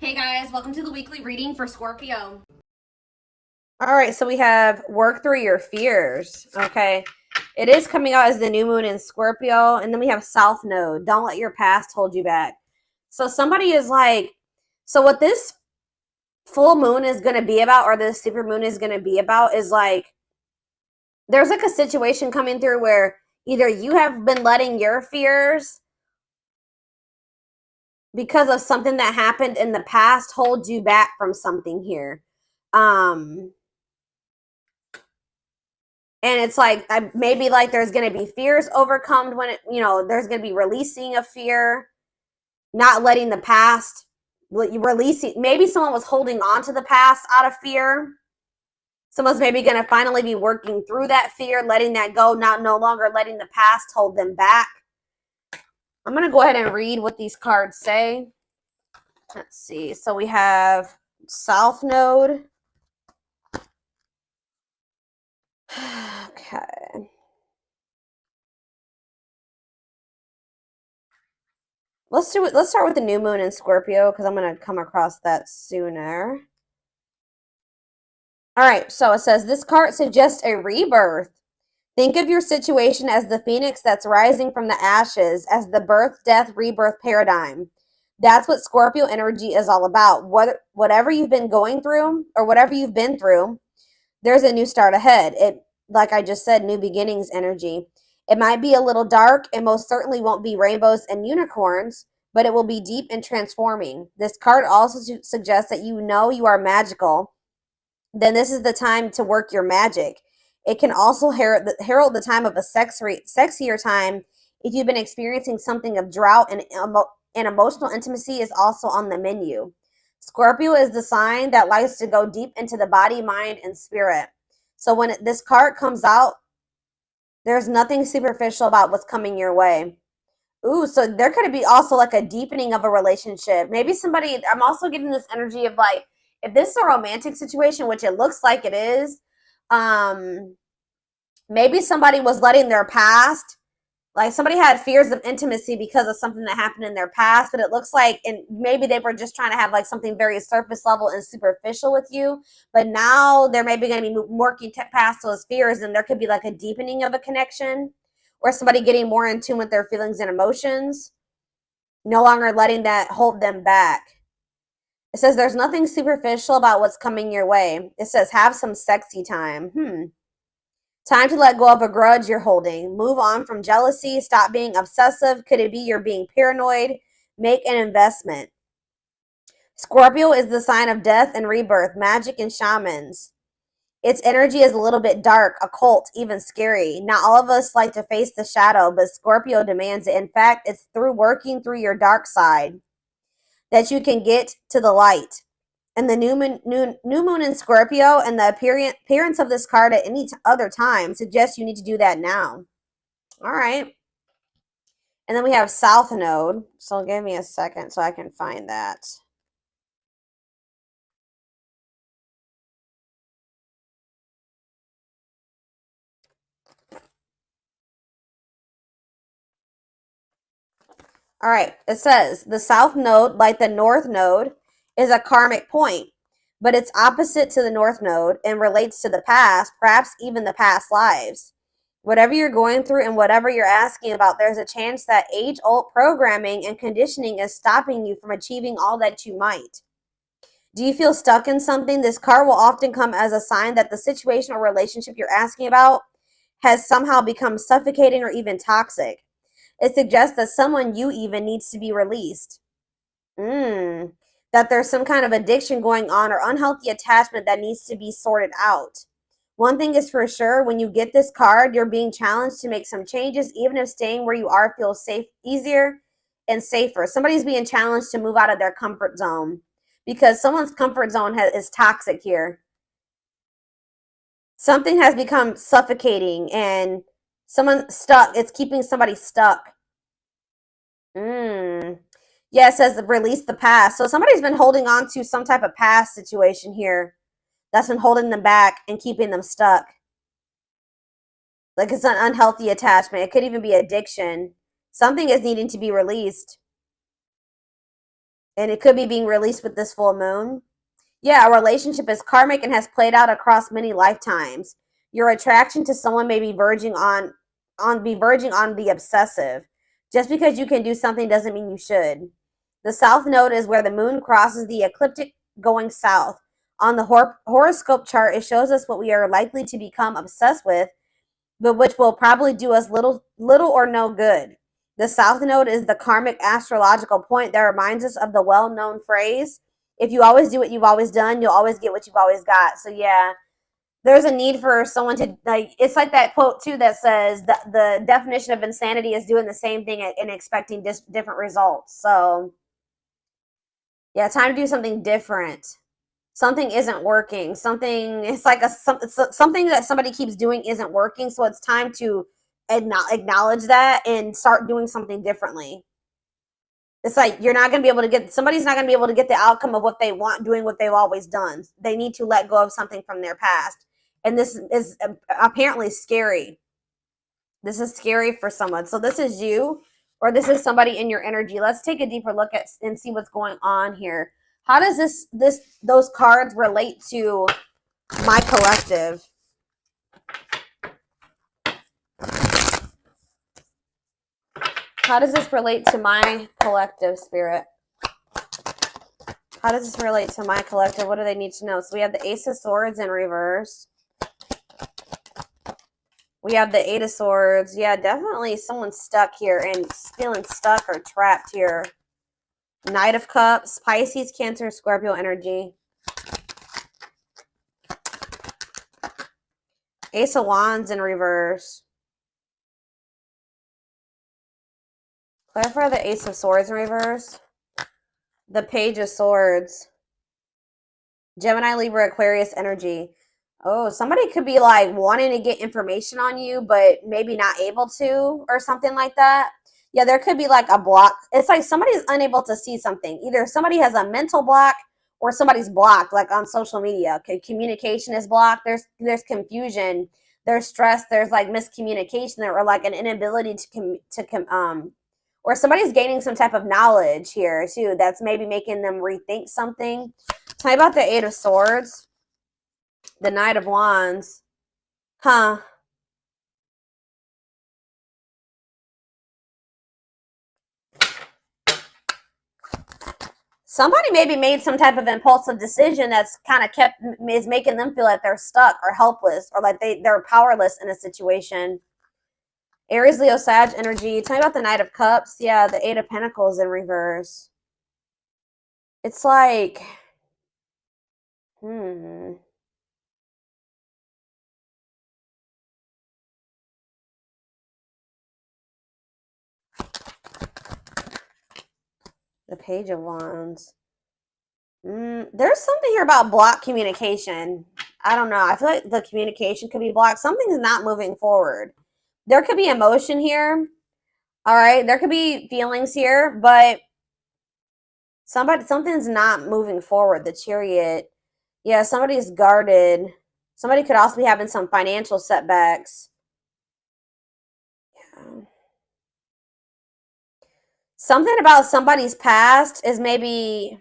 Hey guys, welcome to the weekly reading for Scorpio. All right, so we have work through your fears. Okay. It is coming out as the new moon in Scorpio. And then we have South Node. Don't let your past hold you back. So somebody is like, so what this full moon is going to be about, or this super moon is going to be about, is like, there's like a situation coming through where either you have been letting your fears because of something that happened in the past hold you back from something here. And it's like maybe like there's going to be fears overcome when there's going to be releasing of fear, not letting the past, releasing. Maybe someone was holding on to the past out of fear. Someone's maybe going to finally be working through that fear, letting that go, no longer letting the past hold them back. I'm going to go ahead and read what these cards say. Let's see. So we have South Node. Okay. Let's start with the new moon in Scorpio because I'm going to come across that sooner. All right, so it says this card suggests a rebirth. Think of your situation as the phoenix that's rising from the ashes, as the birth, death, rebirth paradigm. That's what Scorpio energy is all about. Whatever you've been going through or whatever you've been through, there's a new start ahead. It, like I just said, new beginnings energy. It might be a little dark and most certainly won't be rainbows and unicorns, but it will be deep and transforming. This card also suggests that you know you are magical. Then this is the time to work your magic. It can also herald the time of a sexier time if you've been experiencing something of drought, and emotional intimacy is also on the menu. Scorpio is the sign that likes to go deep into the body, mind, and spirit. So when this card comes out, there's nothing superficial about what's coming your way. Ooh, so there could be also like a deepening of a relationship. Maybe somebody, I'm also getting this energy of like, if this is a romantic situation, which it looks like it is, maybe somebody was letting their past, like somebody had fears of intimacy because of something that happened in their past, but it looks like, and maybe they were just trying to have like something very surface level and superficial with you, but now they're maybe going to be working past those fears, and there could be like a deepening of a connection or somebody getting more in tune with their feelings and emotions, no longer letting that hold them back. It says there's nothing superficial about what's coming your way. It says have some sexy time. Time to let go of a grudge you're holding. Move on from jealousy. Stop being obsessive. Could it be you're being paranoid? Make an investment. Scorpio is the sign of death and rebirth, magic and shamans. Its energy is a little bit dark, occult, even scary. Not all of us like to face the shadow, but Scorpio demands it. In fact, it's through working through your dark side that you can get to the light. And the new moon in Scorpio and the appearance of this card at any other time suggests you need to do that now. All right. And then we have South Node. So give me a second so I can find that. All right. It says the South Node, like the North Node, is a karmic point, but it's opposite to the North Node and relates to the past, perhaps even the past lives. Whatever you're going through and whatever you're asking about, there's a chance that age-old programming and conditioning is stopping you from achieving all that you might. Do you feel stuck in something? This card will often come as a sign that the situation or relationship you're asking about has somehow become suffocating or even toxic. It suggests that someone you even needs to be released. That there's some kind of addiction going on or unhealthy attachment that needs to be sorted out. One thing is for sure, when you get this card, you're being challenged to make some changes, even if staying where you are feels safe, easier and safer. Somebody's being challenged to move out of their comfort zone because someone's comfort zone is toxic here. Something has become suffocating and someone stuck. It's keeping somebody stuck. Yeah, it says release the past. So somebody's been holding on to some type of past situation here that's been holding them back and keeping them stuck. Like it's an unhealthy attachment. It could even be addiction. Something is needing to be released. And it could be being released with this full moon. Yeah, a relationship is karmic and has played out across many lifetimes. Your attraction to someone may be verging on the obsessive. Just because you can do something doesn't mean you should. The south node is where the moon crosses the ecliptic going south. On the horoscope chart, it shows us what we are likely to become obsessed with, but which will probably do us little or no good. The south node is the karmic astrological point that reminds us of the well-known phrase, if you always do what you've always done, you'll always get what you've always got. So yeah, there's a need for someone to, like, it's like that quote too that says the definition of insanity is doing the same thing and expecting different results. So yeah, time to do something different. Something isn't working. Something, it's like something that somebody keeps doing isn't working. So it's time to acknowledge that and start doing something differently. It's like somebody's not going to be able to get the outcome of what they want doing what they've always done. They need to let go of something from their past. And this is apparently scary. This is scary for someone. So this is you, or this is somebody in your energy. Let's take a deeper look at and see what's going on here. How does those cards relate to my collective? How does this relate to my collective, Spirit? How does this relate to my collective? What do they need to know? So we have the Ace of Swords in reverse. We have the Eight of Swords. Yeah, definitely someone's stuck here and feeling stuck or trapped here. Knight of Cups, Pisces, Cancer, Scorpio energy. Ace of Wands in reverse. Clarify the Ace of Swords in reverse. The Page of Swords. Gemini, Libra, Aquarius energy. Oh, somebody could be like wanting to get information on you, but maybe not able to, or something like that. Yeah, there could be like a block. It's like somebody's unable to see something. Either somebody has a mental block or somebody's blocked, like on social media. Okay, communication is blocked. There's confusion. There's stress. There's like miscommunication or like an inability or somebody's gaining some type of knowledge here too. That's maybe making them rethink something. Tell me about the Eight of Swords. The Knight of Wands. Huh. Somebody maybe made some type of impulsive decision that's kind of is making them feel like they're stuck or helpless or like they're powerless in a situation. Aries, Leo, Sag energy. Tell me about the Knight of Cups. Yeah, the Eight of Pentacles in reverse. It's like, The Page of Wands. There's something here about blocked communication. I don't know. I feel like the communication could be blocked. Something's not moving forward. There could be emotion here. All right. There could be feelings here, but something's not moving forward. The Chariot. Yeah, somebody's guarded. Somebody could also be having some financial setbacks. Yeah. Something about somebody's past is maybe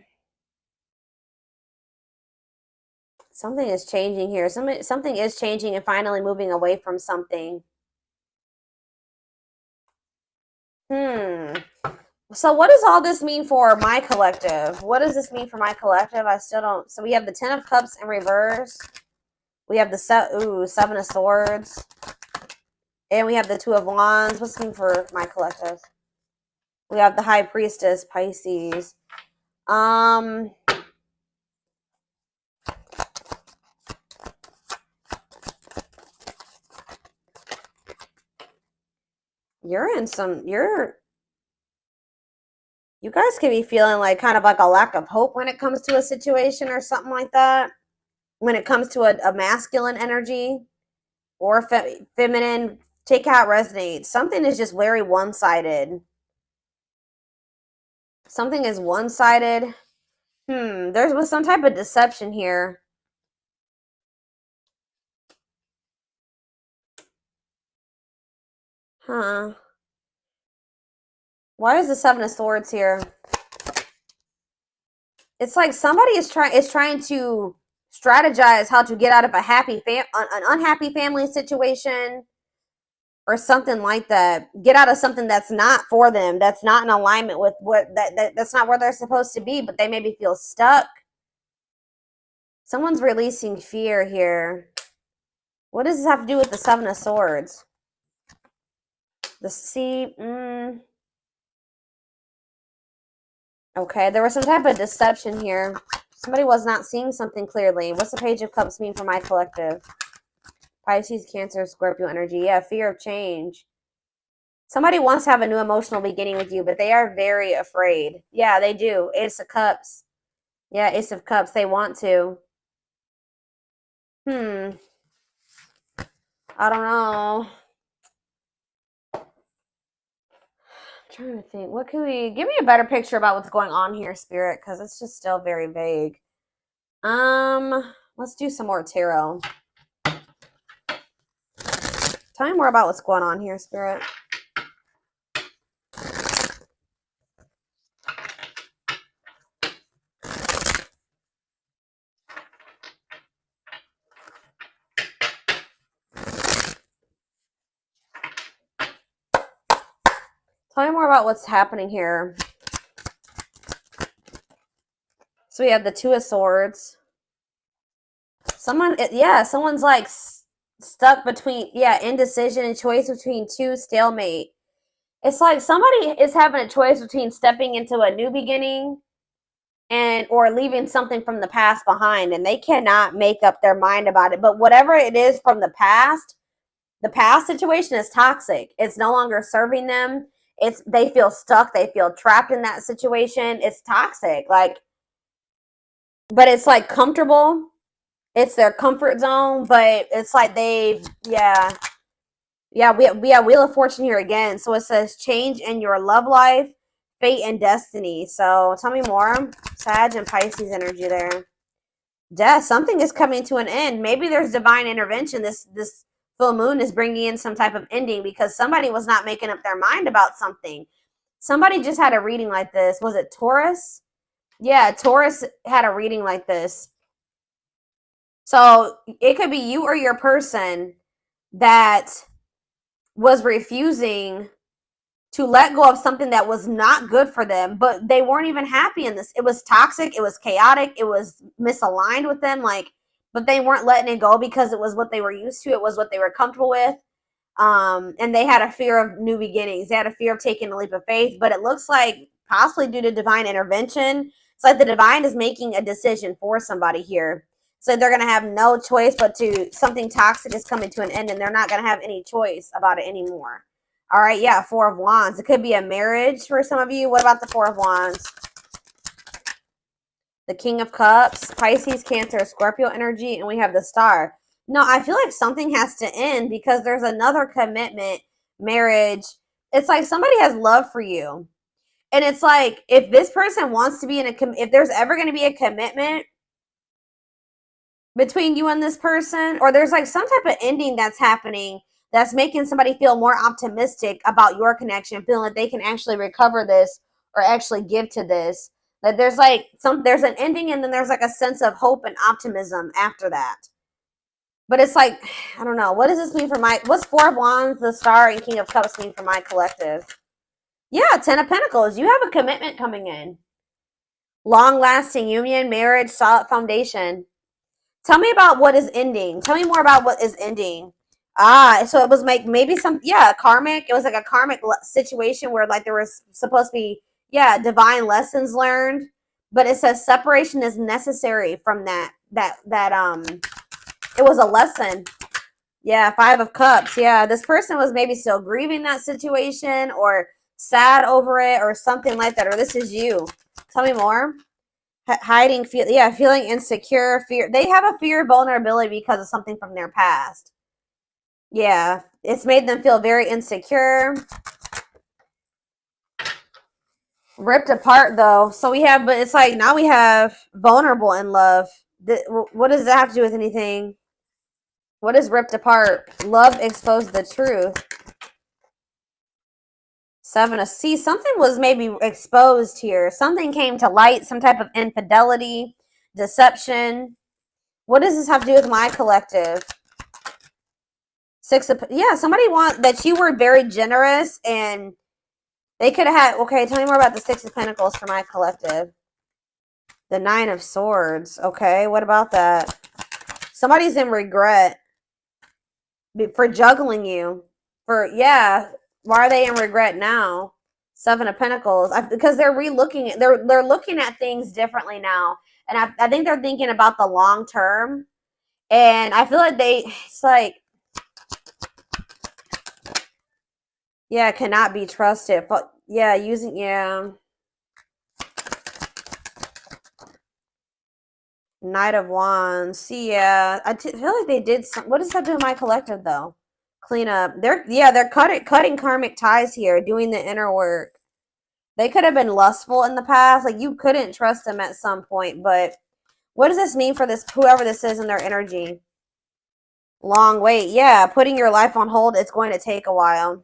something is changing here. Something is changing and finally moving away from something. So what does all this mean for my collective? What does this mean for my collective? I still don't. So we have the Ten of Cups in reverse. We have the Seven of Swords. And we have the Two of Wands. What's this mean for my collective? We have the High Priestess, Pisces. You guys could be feeling like kind of like a lack of hope when it comes to a situation or something like that. When it comes to a masculine energy or feminine, take how it resonates. Something is just very one-sided. Something is one-sided. There was some type of deception here. Huh. Why is the Seven of Swords here? It's like somebody is trying to strategize how to get out of a an unhappy family situation or something like that. Get out of something that's not for them, that's not in alignment with that's not where they're supposed to be, but they maybe feel stuck. Someone's releasing fear here. What does this have to do with the Seven of Swords? The sea. Okay, there was some type of deception here. Somebody was not seeing something clearly. What's the Page of Cups mean for my collective? Pisces, Cancer, Scorpio energy. Yeah, fear of change. Somebody wants to have a new emotional beginning with you, but they are very afraid. Yeah, they do. Ace of Cups. Yeah, Ace of Cups. They want to. I don't know. I'm trying to think. What can we... Give me a better picture about what's going on here, Spirit, because it's just still very vague. Let's do some more tarot. Tell me more about what's going on here, Spirit. Tell me more about what's happening here. So we have the Two of Swords. Someone's like stuck between, indecision and choice between two, stalemate. It's like somebody is having a choice between stepping into a new beginning or leaving something from the past behind, and they cannot make up their mind about it. But whatever it is from the past situation is toxic. It's no longer serving them. They feel stuck. They feel trapped in that situation. It's toxic. But it's like comfortable. It's their comfort zone, but it's like Wheel of Fortune here again. So it says change in your love life, fate, and destiny. So tell me more. Sag and Pisces energy there. Death. Something is coming to an end. Maybe there's divine intervention. This full moon is bringing in some type of ending because somebody was not making up their mind about something. Somebody just had a reading like this. Was it Taurus? Yeah, Taurus had a reading like this. So it could be you or your person that was refusing to let go of something that was not good for them, but they weren't even happy in this. It was toxic. It was chaotic. It was misaligned with them. But they weren't letting it go because it was what they were used to. It was what they were comfortable with. And they had a fear of new beginnings. They had a fear of taking a leap of faith, but it looks like possibly due to divine intervention. It's like the divine is making a decision for somebody here. So they're going to have no choice but something toxic is coming to an end, and they're not going to have any choice about it anymore. All right, yeah, Four of Wands. It could be a marriage for some of you. What about the Four of Wands? The King of Cups, Pisces, Cancer, Scorpio energy, and we have the Star. No, I feel like something has to end because there's another commitment, marriage. It's like somebody has love for you. And it's like if this person wants to be if there's ever going to be a commitment between you and this person, or there's like some type of ending that's happening that's making somebody feel more optimistic about your connection, feeling like they can actually recover this or actually give to this. Like there's an ending, and then there's like a sense of hope and optimism after that. But it's like, I don't know. What does this mean for what's Four of Wands, the Star, and King of Cups mean for my collective? Yeah, Ten of Pentacles. You have a commitment coming in. Long-lasting union, marriage, solid foundation. Tell me about what is ending. Tell me more about what is ending. So it was like maybe karmic. It was like a karmic situation where like there was supposed to be, divine lessons learned. But it says separation is necessary from that it was a lesson. Yeah, Five of Cups. Yeah, this person was maybe still grieving that situation or sad over it or something like that. Or this is you. Tell me more. Hiding, feeling insecure, fear. They have a fear of vulnerability because of something from their past. Yeah, it's made them feel very insecure. Ripped apart, though. So but it's like now we have vulnerable in love. What does that have to do with anything? What is ripped apart? Love exposed the truth. See, something was maybe exposed here. Something came to light, some type of infidelity, deception. What does this have to do with my collective? Yeah, somebody that you were very generous and they could have had, okay, tell me more about the Six of Pentacles for my collective. The Nine of Swords. Okay, what about that? Somebody's in regret for juggling you. Yeah, why are they in regret now? Seven of Pentacles. Because they're relooking, they're looking at things differently now. And I think they're thinking about the long term. And I feel like it's like, yeah, cannot be trusted. But yeah, yeah. Knight of Wands. See, yeah, feel like they did some. What does that do with my collective though? Clean up. They're cutting karmic ties here, doing the inner work. They could have been lustful in the past. Like you couldn't trust them at some point. But what does this mean for this whoever this is in their energy? Long wait. Yeah, putting your life on hold. It's going to take a while.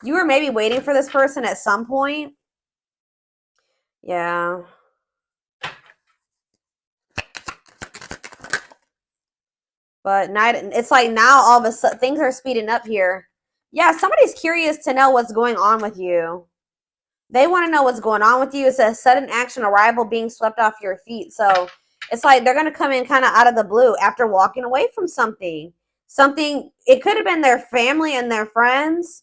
You were maybe waiting for this person at some point. Yeah. But it's like now all of a sudden things are speeding up here. Yeah, somebody's curious to know what's going on with you. They want to know what's going on with you. It's a sudden action arrival being swept off your feet. So it's like they're going to come in kind of out of the blue after walking away from something. It could have been their family and their friends.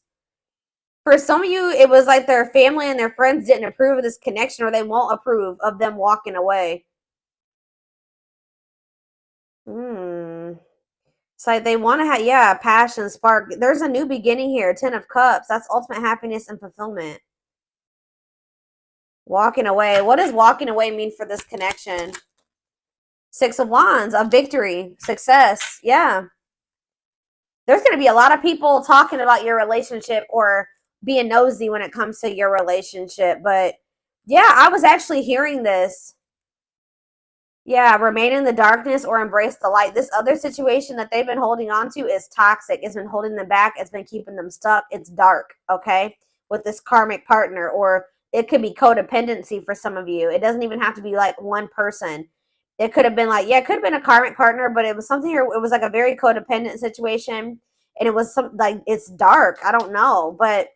For some of you, it was like their family and their friends didn't approve of this connection or they won't approve of them walking away. It's like they want to have, yeah, passion, spark. There's a new beginning here. 10 of Cups. That's ultimate happiness and fulfillment. Walking away. What does walking away mean for this connection? Six of Wands. A victory. Success. Yeah. There's going to be a lot of people talking about your relationship or being nosy when it comes to your relationship. But yeah, I was actually hearing this. Yeah, remain in the darkness or embrace the light. This other situation that they've been holding on to is toxic. It's been holding them back. It's been keeping them stuck. It's dark, okay, with this karmic partner. Or it could be codependency for some of you. It doesn't even have to be like one person. It could have been like, yeah, it could have been a karmic partner, but it was something here. It was like a very codependent situation. And it was it's dark. I don't know. But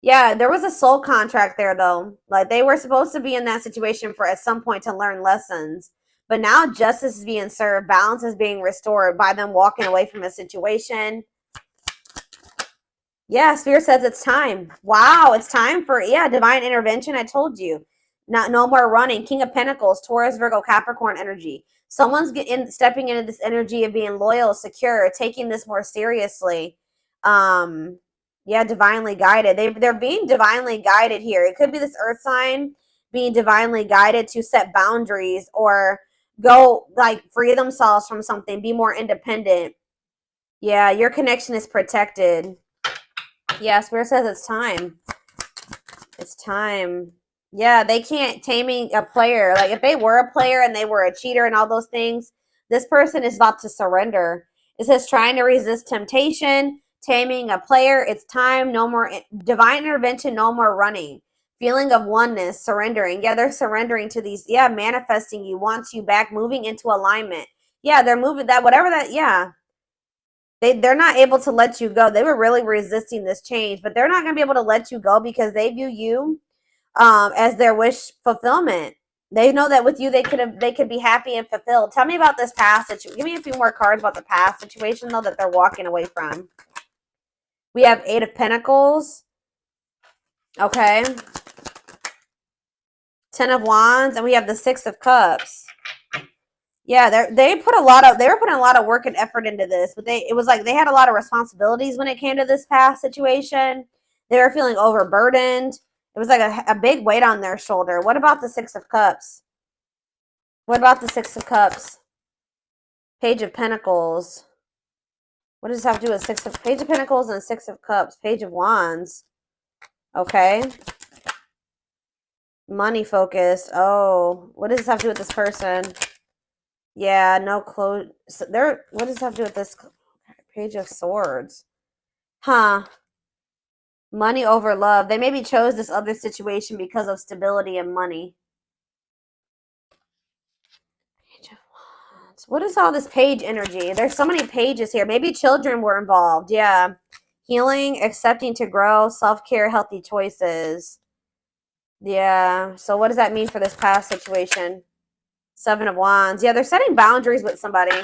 yeah, there was a soul contract there, though. Like, they were supposed to be in that situation for at some point to learn lessons. But now justice is being served. Balance is being restored by them walking away from a situation. Yeah, Spirit says it's time. Wow, it's time for, yeah, divine intervention. I told you. No more running. King of Pentacles, Taurus, Virgo, Capricorn energy. Someone's stepping into this energy of being loyal, secure, taking this more seriously. Yeah, divinely guided. They're being divinely guided here. It could be this earth sign being divinely guided to set boundaries or go like free themselves from something, be more independent. Yeah, your connection is protected. Yeah, Spirit says it's time. It's time. Yeah, they can't taming a player. Like if they were a player and they were a cheater and all those things, this person is about to surrender. It says trying to resist temptation, taming a player. It's time. No more divine intervention. No more running. Feeling of oneness, surrendering. Yeah, they're surrendering to these. Yeah, manifesting you, wants you back, moving into alignment. Yeah, they're moving that, whatever that, yeah. They're not able to let you go. They were really resisting this change, but they're not going to be able to let you go because they view you as their wish fulfillment. They know that with you, they could be happy and fulfilled. Tell me about this past situation. Give me a few more cards about the past situation, though, that they're walking away from. We have 8 of Pentacles. Okay. 10 of Wands, and we have the 6 of Cups. Yeah, they were putting a lot of work and effort into this, but it was like they had a lot of responsibilities when it came to this past situation. They were feeling overburdened. It was like a big weight on their shoulder. What about the 6 of Cups? What about the 6 of Cups? Page of Pentacles. What does this have to do with Page of Pentacles and 6 of Cups? Page of Wands. Okay. Money focus. Oh, what does this have to do with this person? Yeah, no clothes. So what does this have to do with this Page of Swords? Huh. Money over love. They maybe chose this other situation because of stability and money. Page of Wands. What is all this page energy? There's so many pages here. Maybe children were involved. Yeah. Healing, accepting to grow, self-care, healthy choices. Yeah. So what does that mean for this past situation? Seven of Wands. Yeah, they're setting boundaries with somebody.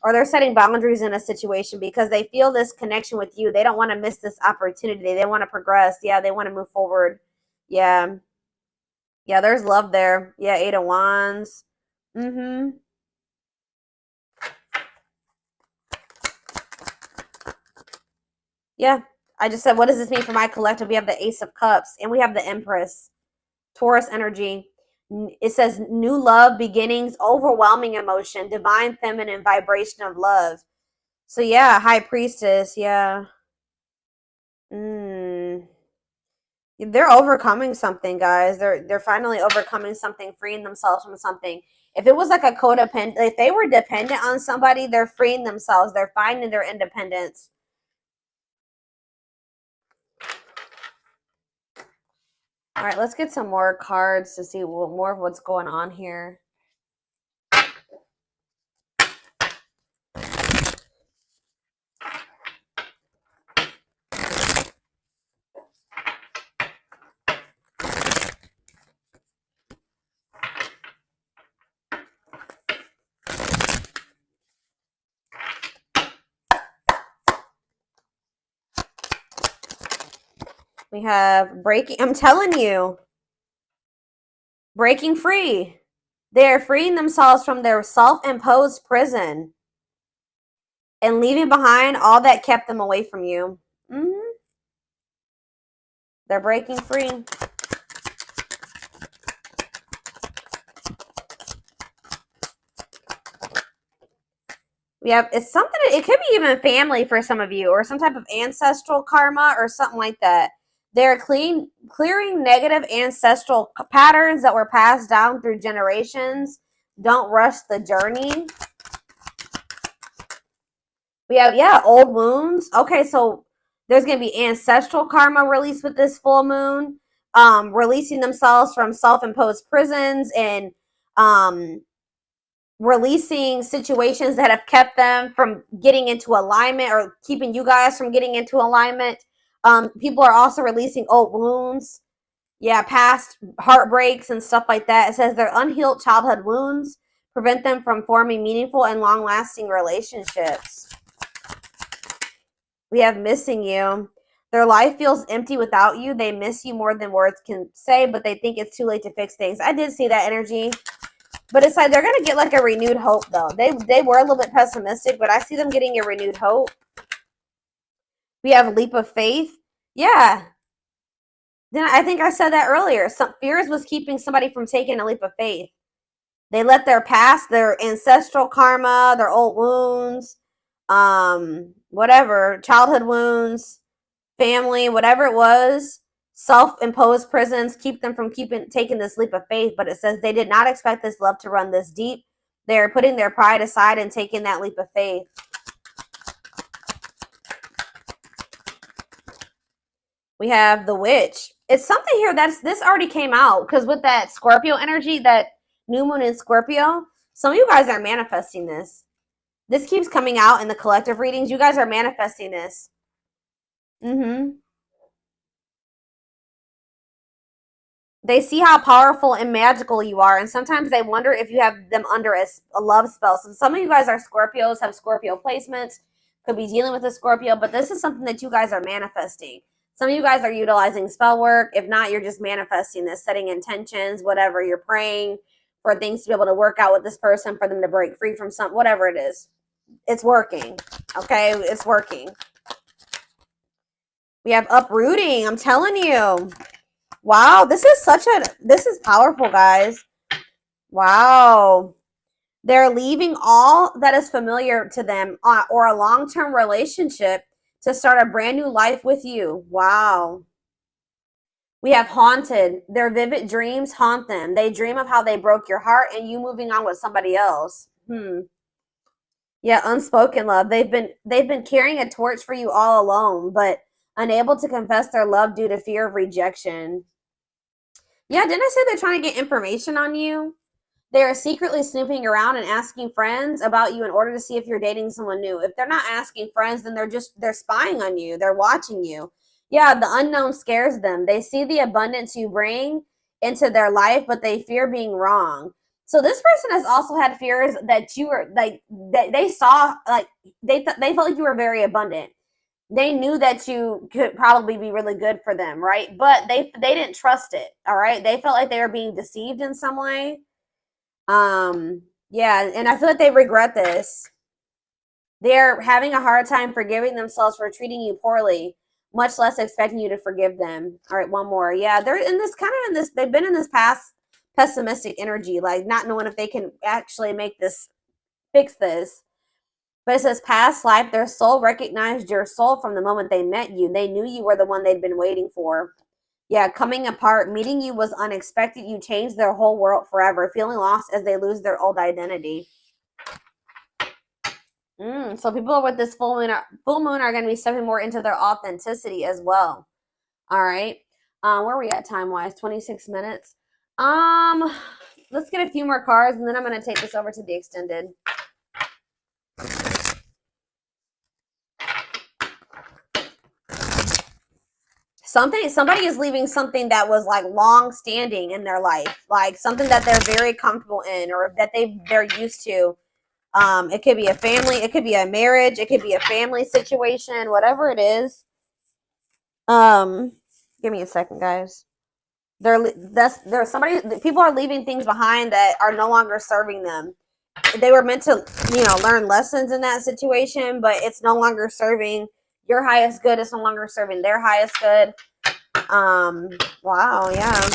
Or they're setting boundaries in a situation because they feel this connection with you. They don't want to miss this opportunity. They want to progress. Yeah, they want to move forward. Yeah. Yeah, there's love there. Yeah, Eight of Wands. Mm-hmm. Yeah. I just said, what does this mean for my collective? We have the Ace of Cups and we have the Empress. Taurus energy. It says new love, beginnings, overwhelming emotion, divine feminine vibration of love. So yeah, High Priestess. Yeah. They're overcoming something, guys. They're finally overcoming something, freeing themselves from something. If it was like a codependent, if they were dependent on somebody, they're freeing themselves. They're finding their independence. All right, let's get some more cards to see more of what's going on here. We have breaking. I'm telling you, breaking free. They are freeing themselves from their self-imposed prison and leaving behind all that kept them away from you. They're breaking free. We have, it's something, it could be even family for some of you, or some type of ancestral karma or something like that. They're clearing negative ancestral patterns that were passed down through generations. Don't rush the journey. We have, yeah, old wounds. Okay, so there's going to be ancestral karma released with this full moon. Releasing themselves from self-imposed prisons and releasing situations that have kept them from getting into alignment or keeping you guys from getting into alignment. People are also releasing old wounds. Yeah, past heartbreaks and stuff like that. It says their unhealed childhood wounds prevent them from forming meaningful and long-lasting relationships. We have missing you. Their life feels empty without you. They miss you more than words can say, but they think it's too late to fix things. I did see that energy. But it's like they're going to get like a renewed hope, though. They were a little bit pessimistic, but I see them getting a renewed hope. We have a leap of faith. Yeah. Then I think I said that earlier. Some fears was keeping somebody from taking a leap of faith. They let their past, their ancestral karma, their old wounds, whatever, childhood wounds, family, whatever it was, self-imposed prisons keep them from taking this leap of faith. But it says they did not expect this love to run this deep. They're putting their pride aside and taking that leap of faith. We have the witch. It's something here this already came out, because with that Scorpio energy, that new moon in Scorpio, some of you guys are manifesting this. This keeps coming out in the collective readings. You guys are manifesting this. They see how powerful and magical you are, and sometimes they wonder if you have them under a love spell. So some of you guys are Scorpios, have Scorpio placements, could be dealing with a Scorpio, but this is something that you guys are manifesting. Some of you guys are utilizing spell work. If not, you're just manifesting this, setting intentions, whatever. You're praying for things to be able to work out with this person, for them to break free from something, whatever it is. It's working, okay? It's working. We have uprooting. I'm telling you. Wow, this is powerful, guys. Wow. They're leaving all that is familiar to them or a long-term relationship to start a brand new life with you. Wow. We have haunted. Their vivid dreams haunt them. They dream of how they broke your heart and you moving on with somebody else. Yeah, unspoken love. They've been carrying a torch for you all alone, but unable to confess their love due to fear of rejection. Yeah, didn't I say they're trying to get information on you? They are secretly snooping around and asking friends about you in order to see if you're dating someone new. If they're not asking friends, then they're spying on you. They're watching you. Yeah, the unknown scares them. They see the abundance you bring into their life, but they fear being wrong. So this person has also had fears that you were like that they saw like they felt like you were very abundant. They knew that you could probably be really good for them, right? But they didn't trust it. All right, they felt like they were being deceived in some way. Yeah, and I feel like they regret this. They're having a hard time forgiving themselves for treating you poorly, much less expecting you to forgive them. All right, one more. Yeah, they're in this kind of in this, they've been in this past pessimistic energy, like not knowing if they can actually make this, fix this. But it says past life, their soul recognized your soul from the moment they met you. They knew you were the one they'd been waiting for. Yeah, coming apart, meeting you was unexpected. You changed their whole world forever, feeling lost as they lose their old identity. So people with this full moon are going to be stepping more into their authenticity as well. All right. Where are we at time-wise? 26 minutes. Let's get a few more cards, and then I'm going to take this over to the extended. Somebody is leaving something that was like long standing in their life, like something that they're very comfortable in or that they're used to. It could be a family, it could be a marriage, it could be a family situation, whatever it is. Give me a second, guys. People are leaving things behind that are no longer serving them. They were meant to, learn lessons in that situation, but it's no longer serving your highest good. It's no longer serving their highest good. Wow, yeah.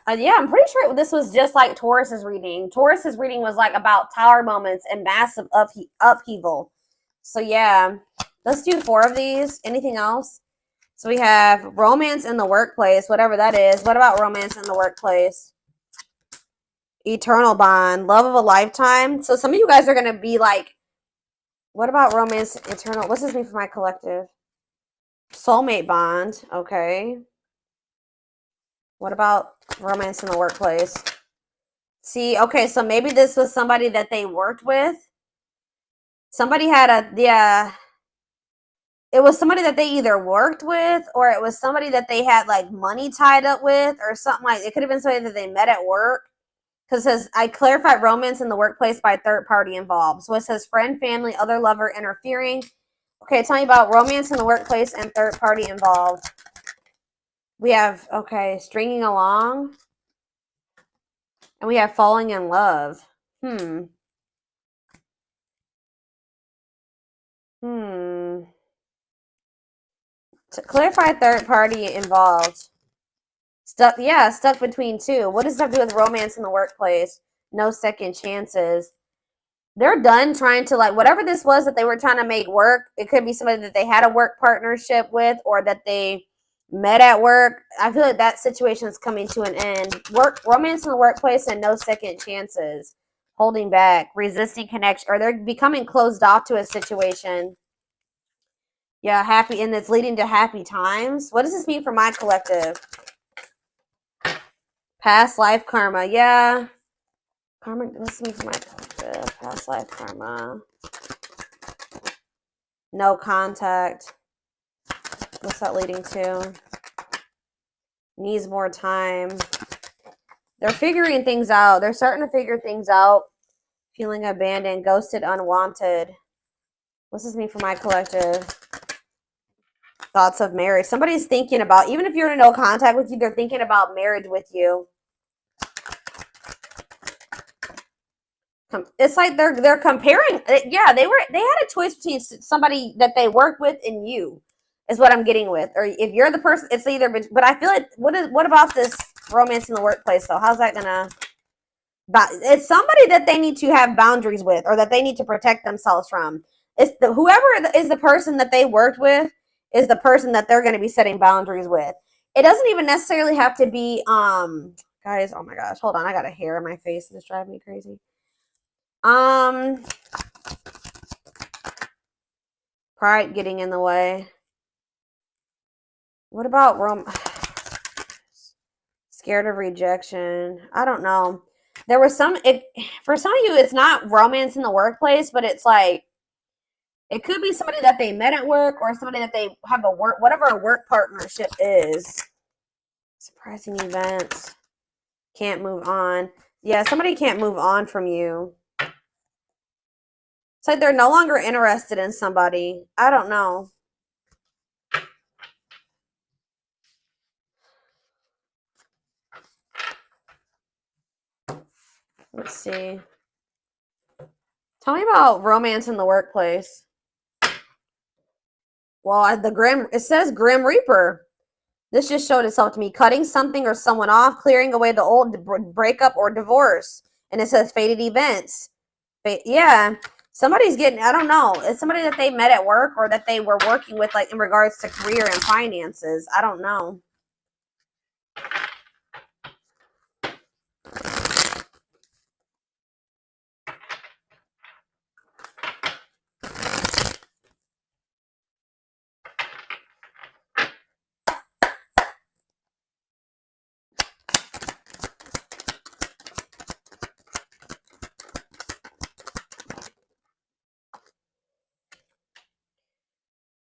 Yeah, I'm pretty sure this was just like Taurus's reading. Taurus's reading was like about tower moments and massive upheaval. So yeah, let's do 4 of these. Anything else? So we have romance in the workplace, whatever that is. What about romance in the workplace? Eternal bond, love of a lifetime. So some of you guys are going to be like, what about romance, eternal? What's this mean for my collective? Soulmate bond. Okay. What about romance in the workplace? See, okay, so maybe this was somebody that they worked with. Somebody had it was somebody that they either worked with or it was somebody that they had like money tied up with or something like it could have been somebody that they met at work. Because it says, I clarified romance in the workplace by third party involved. So it says friend, family, other lover interfering. Okay, tell me about romance in the workplace and third party involved. We have, okay, stringing along. And we have falling in love. To clarify third party involved. Stuck between two. What does that have to do with romance in the workplace? No second chances. They're done trying to, like, whatever this was that they were trying to make work. It could be somebody that they had a work partnership with or that they met at work. I feel like that situation is coming to an end. Romance in the workplace and no second chances. Holding back, resisting connection, or they're becoming closed off to a situation. Yeah, happy, and it's leading to happy times. What does this mean for my collective? Past life karma. Yeah. Karma, what's this mean for my collective? Past life karma. No contact. What's that leading to? Needs more time. They're figuring things out. They're starting to figure things out. Feeling abandoned, ghosted, unwanted. What's this mean for my collective? Thoughts of marriage. Somebody's thinking about, even if you're in no contact with you, they're thinking about marriage with you. It's like they're comparing. Yeah, they had a choice between somebody that they work with and you, is what I'm getting with. Or if you're the person, it's either. But I feel like what about this romance in the workplace though? How's that gonna? But it's somebody that they need to have boundaries with, or that they need to protect themselves from. It's whoever is the person that they worked with is the person that they're going to be setting boundaries with. It doesn't even necessarily have to be, guys, oh my gosh, hold on. I got a hair in my face and it's driving me crazy. Pride getting in the way. What about scared of rejection? I don't know. There was for some of you, it's not romance in the workplace, but it's like, it could be somebody that they met at work or somebody that they have whatever a work partnership is. Surprising events. Can't move on. Yeah, somebody can't move on from you. It's like they're no longer interested in somebody. I don't know. Let's see. Tell me about romance in the workplace. Well, it says Grim Reaper. This just showed itself to me. Cutting something or someone off, clearing away the old breakup or divorce. And it says fated events. Yeah. Somebody's getting, I don't know. It's somebody that they met at work or that they were working with, like in regards to career and finances. I don't know.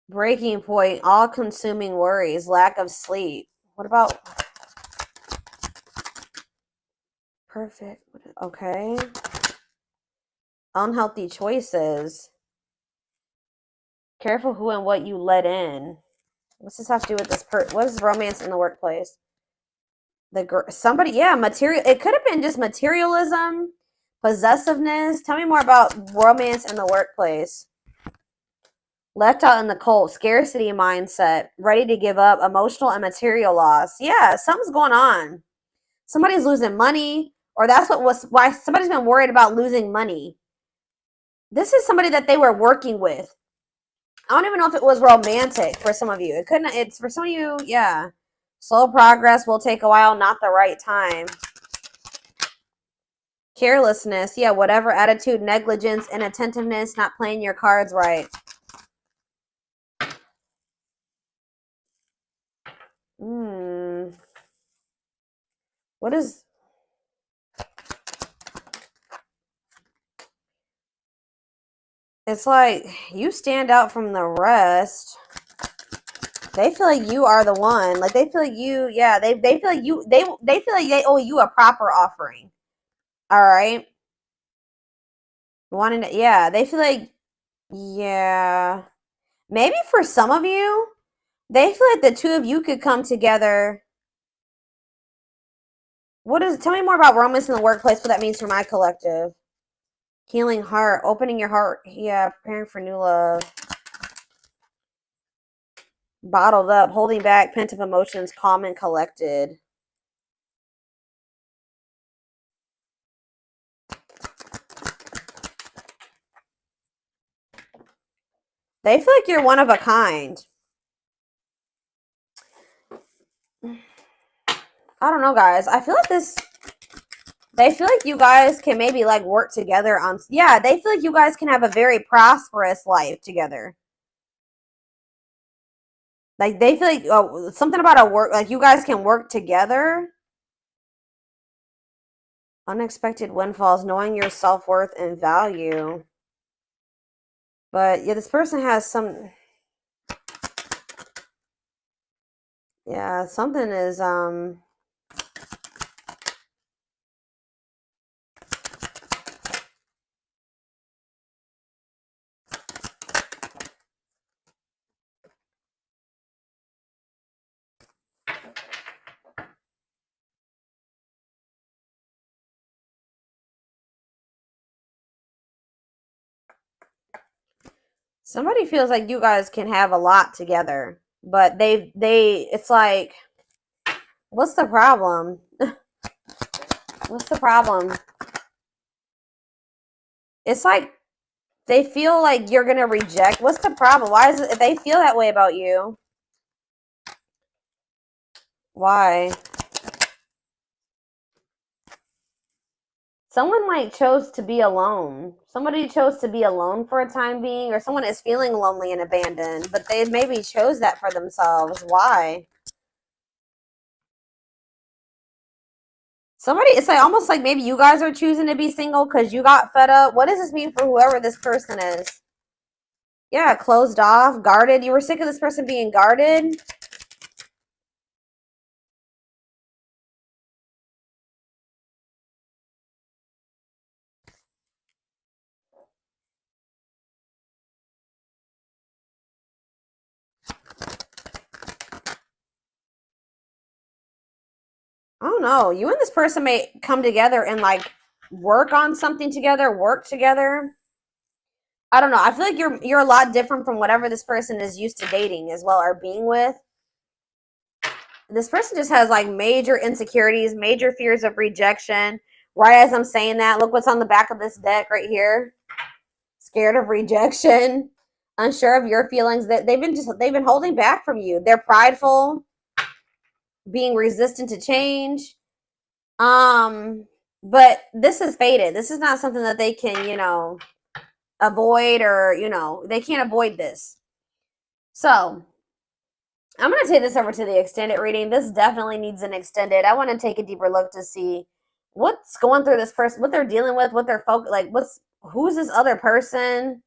Breaking point, all-consuming worries, lack of sleep. What about perfect? Okay. Unhealthy choices. Careful who and what you let in. What's this have to do with this what is romance in the workplace? Somebody, yeah, material. It could have been just materialism, possessiveness. Tell me more about romance in the workplace. Left out in the cold, scarcity mindset, ready to give up, emotional and material loss. Yeah, something's going on. Somebody's losing money, or that's why somebody's been worried about losing money. This is somebody that they were working with. I don't even know if it was romantic for some of you. It's for some of you, yeah. Slow progress will take a while, not the right time. Carelessness, yeah, whatever attitude, negligence, inattentiveness, not playing your cards right. What is... It's like you stand out from the rest. They feel like you are the one. Like they feel like you, yeah, they feel like you, they feel like they owe you a proper offering. All right. Wanting to, yeah, they feel like, yeah. Maybe for some of you, they feel like the two of you could come together. Tell me more about romance in the workplace, what that means for my collective. Healing heart, opening your heart. Yeah, preparing for new love. Bottled up, holding back, pent up emotions, calm and collected. They feel like you're one of a kind. I don't know, guys. I feel like they feel like you guys can maybe like work together on, yeah, they feel like you guys can have a very prosperous life together. Like they feel like something about like you guys can work together. Unexpected windfalls, knowing your self-worth and value. But yeah, this person has yeah, something is somebody feels like you guys can have a lot together, but it's like, what's the problem? What's the problem? It's like They feel like you're going to reject. What's the problem? Why is it, if they feel that way about you? Why? Someone like chose to be alone. Somebody chose to be alone for a time being, or someone is feeling lonely and abandoned, but they maybe chose that for themselves. Why? Somebody, it's like almost like maybe you guys are choosing to be single because you got fed up. What does this mean for whoever this person is? Yeah, closed off, guarded. You were sick of this person being guarded. I don't know. You and this person may come together and like work on something together, work together. I don't know. I feel like you're a lot different from whatever this person is used to dating as well or being with. This person just has like major insecurities, major fears of rejection. Right as I'm saying that, look what's on the back of this deck right here. Scared of rejection, unsure of your feelings. That they've been holding back from you. They're prideful, being resistant to change. But this is fated. This is not something that they can, avoid, or, they can't avoid this. So I'm going to take this over to the extended reading. This definitely needs an extended. I want to take a deeper look to see what's going through this person, what they're dealing with, what they're who's this other person?